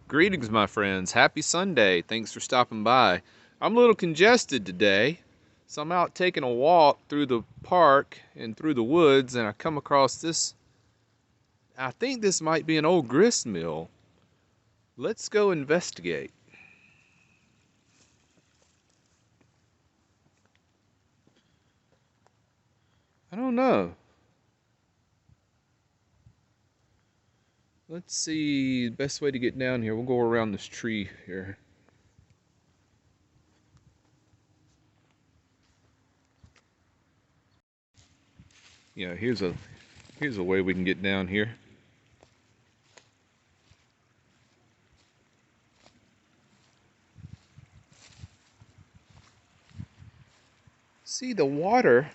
Greetings, my friends. Happy Sunday. Thanks for stopping by. I'm a little congested today, so I'm out taking a walk through the park and through the woods, and I come across this. I think this might be an old grist mill. Let's go investigate. I don't know. Let's see the best way to get down here. We'll go around this tree here. Yeah, here's a way we can get down here. See, the water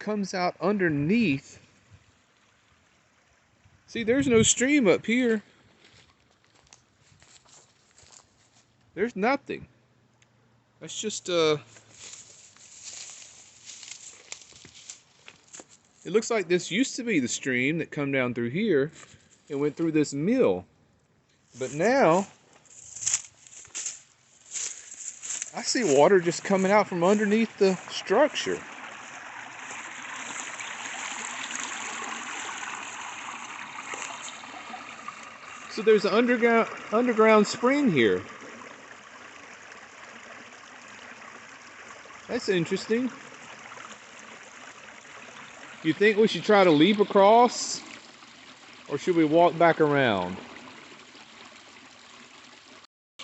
comes out underneath. See, there's no stream up here. There's nothing. That's just it looks like this used to be the stream that come down through here and went through this mill. But now I see water just coming out from underneath the structure. So there's an underground spring here. That's interesting. You think we should try to leap across, or should we walk back around?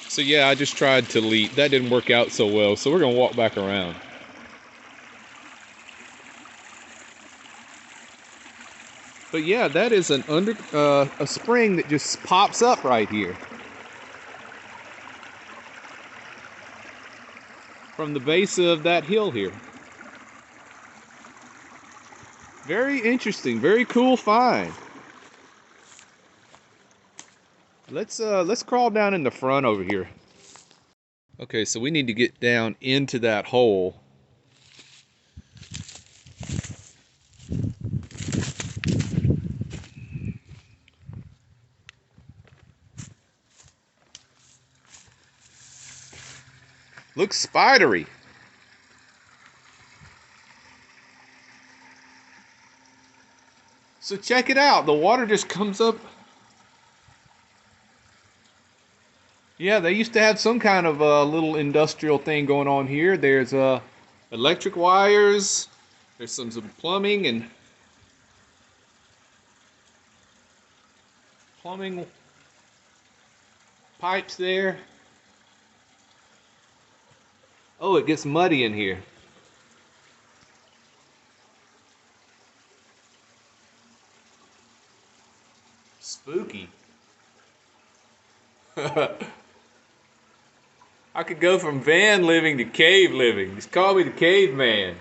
So yeah, I just tried to leap. That didn't work out so well, so we're gonna walk back around. But yeah, that is a spring that just pops up right here from the base of that hill here. Very interesting, very cool find. Let's crawl down in the front over here. Okay, so we need to get down into that hole. Looks spidery. So check it out. The water just comes up. Yeah, they used to have some kind of little industrial thing going on here. There's electric wires. There's some plumbing and pipes there. Oh, it gets muddy in here. Spooky. I could go from van living to cave living. Just call me the caveman.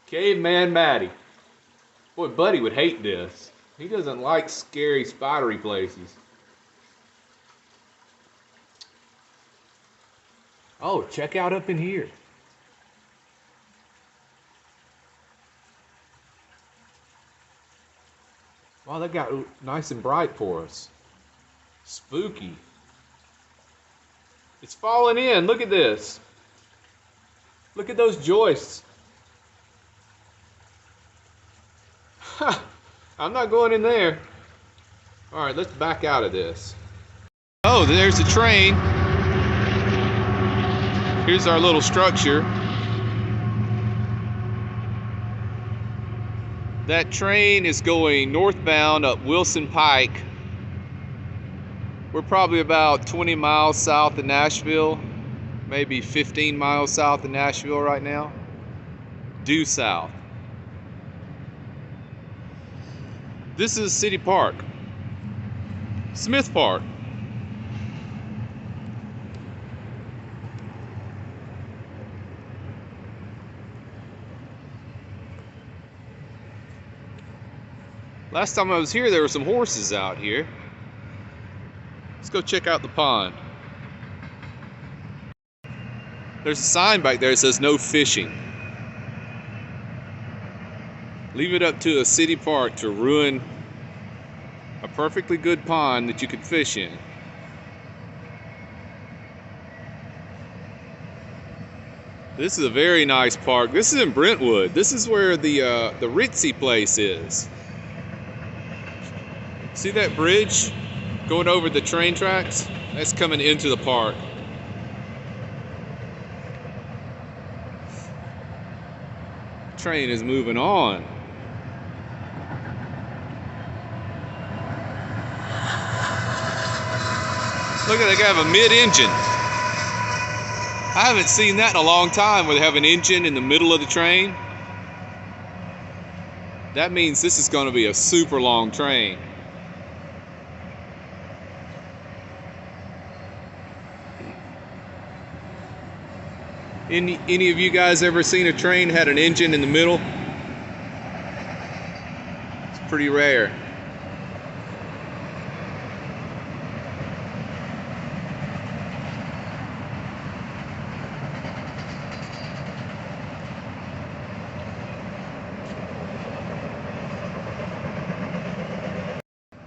Caveman Matty. Boy, Buddy would hate this. He doesn't like scary, spidery places. Oh, check out up in here. Wow, that got nice and bright for us. Spooky. It's falling in. Look at this. Look at those joists. I'm not going in there. All right, let's back out of this. Oh, there's the train. Here's our little structure. That train is going northbound up Wilson Pike. We're probably about 20 miles south of Nashville, maybe 15 miles south of Nashville right now. Due south. This is City Park. Smith Park. Last time I was here, there were some horses out here. Let's go check out the pond. There's a sign back there that says no fishing. Leave it up to a city park to ruin A perfectly good pond that you could fish in. This is a very nice park. This is in Brentwood. This is where the ritzy place is. See that bridge going over the train tracks? That's coming into the park. Train is moving on. Look at, they have a mid-engine. I haven't seen that in a long time where they have an engine in the middle of the train. That means this is going to be a super long train. Any of you guys ever seen a train had an engine in the middle? It's pretty rare.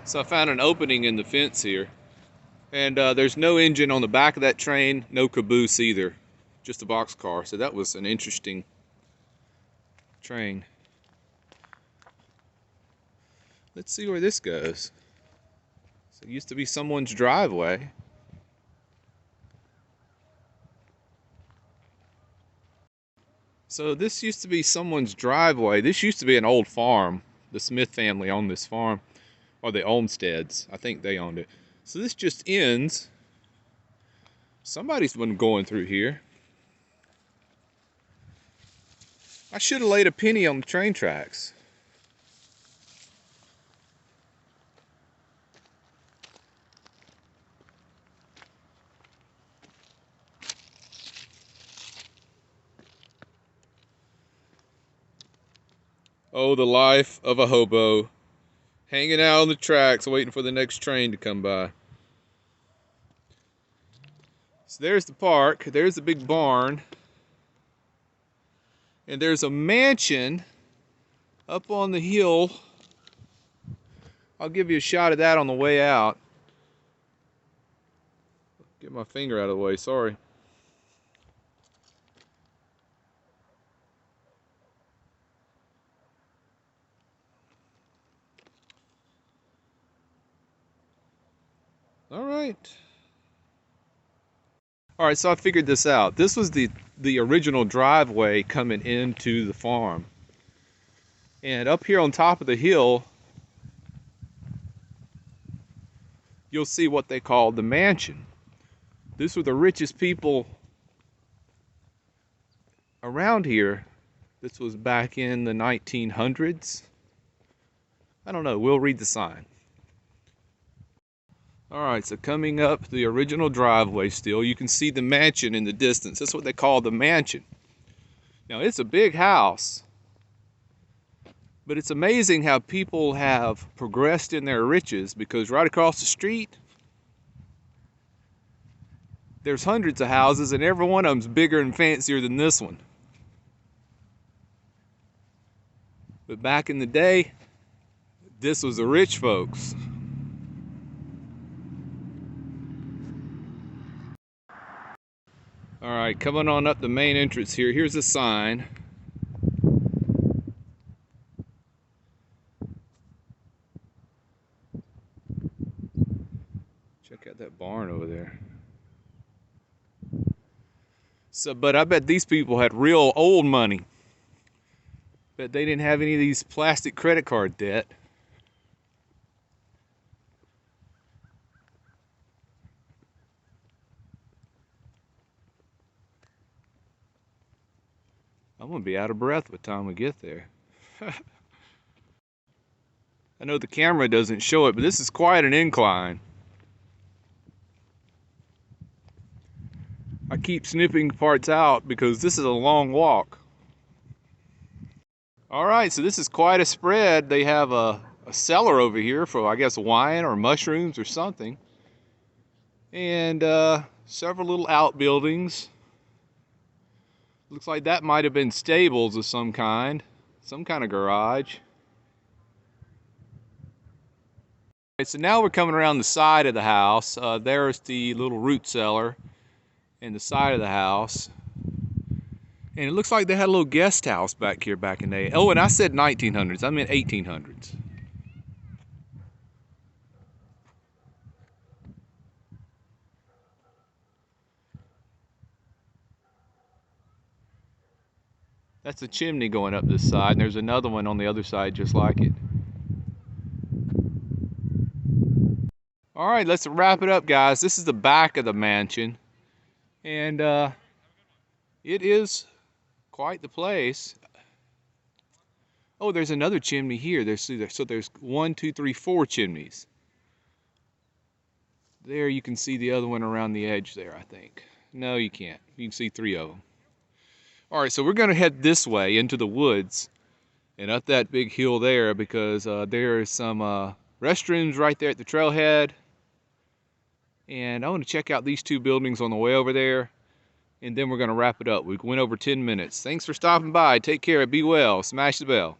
So I found an opening in the fence here, and there's no engine on the back of that train, no caboose either, just a boxcar. So that was an interesting train. Let's see where this goes. So it used to be someone's driveway. So this used to be someone's driveway. This used to be an old farm. The Smith family owned this farm. Or the Olmsteads, I think they owned it. So this just ends. Somebody's been going through here. I should have laid a penny on the train tracks. Oh, the life of a hobo. Hanging out on the tracks, waiting for the next train to come by. So there's the park, there's the big barn, and there's a mansion up on the hill. I'll give you a shot of that on the way out. Get my finger out of the way, sorry. All right, so I figured this out. This was the original driveway coming into the farm. And up here on top of the hill, you'll see what they call the mansion. These were the richest people around here. This was back in the 1900s. I don't know, we'll read the sign. All right, so coming up the original driveway still, you can see the mansion in the distance. That's what they call the mansion. Now, it's a big house, but it's amazing how people have progressed in their riches, because right across the street, there's hundreds of houses, and every one of them's bigger and fancier than this one. But back in the day, this was the rich folks. All right, coming on up the main entrance here, here's a sign. Check out that barn over there. So, but I bet these people had real old money. Bet they didn't have any of these plastic credit card debt. I'm gonna be out of breath by the time we get there. I know the camera doesn't show it, but this is quite an incline. I keep snipping parts out because this is a long walk. All right, so this is quite a spread. They have a cellar over here for, I guess, wine or mushrooms or something. And several little outbuildings. Looks like that might have been stables of some kind of garage. Right, so now we're coming around the side of the house. There's the little root cellar in the side of the house. And it looks like they had a little guest house back here back in the day. Oh, and I said 1900s. I meant 1800s. That's a chimney going up this side, and there's another one on the other side just like it. All right, let's wrap it up, guys. This is the back of the mansion, and it is quite the place. Oh, there's another chimney here. So there's 1, 2, 3, 4 chimneys. There you can see the other one around the edge there, I think. No, you can't. You can see 3 of them. All right, so we're gonna head this way into the woods and up that big hill there because there is some restrooms right there at the trailhead. And I want to check out these 2 buildings on the way over there, and then we're going to wrap it up. We went over 10 minutes. Thanks for stopping by. Take care. Be well. Smash the bell.